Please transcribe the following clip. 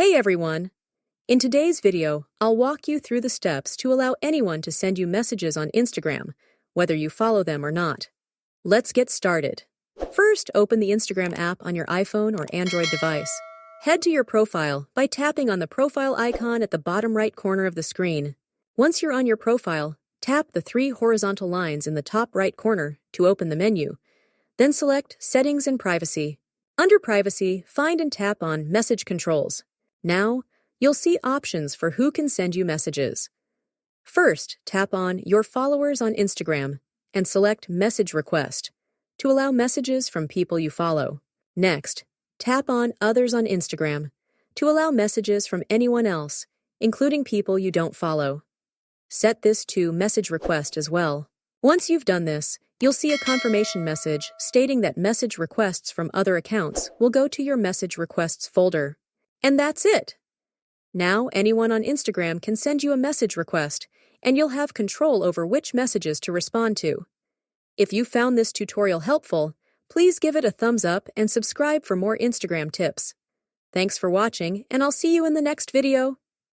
Hey everyone! In today's video, I'll walk you through the steps to allow anyone to send you messages on Instagram, whether you follow them or not. Let's get started. First, open the Instagram app on your iPhone or Android device. Head to your profile by tapping on the profile icon at the bottom right corner of the screen. Once you're on your profile, tap the three horizontal lines in the top right corner to open the menu. Then select Settings and Privacy. Under Privacy, find and tap on Message Controls. Now, you'll see options for who can send you messages. First, tap on Your Followers on Instagram and select Message Request to allow messages from people you follow. Next, tap on Others on Instagram to allow messages from anyone else, including people you don't follow. Set this to Message Request as well. Once you've done this, you'll see a confirmation message stating that message requests from other accounts will go to your Message Requests folder. And that's it! Now anyone on Instagram can send you a message request, and you'll have control over which messages to respond to. If you found this tutorial helpful, please give it a thumbs up and subscribe for more Instagram tips. Thanks for watching, and I'll see you in the next video.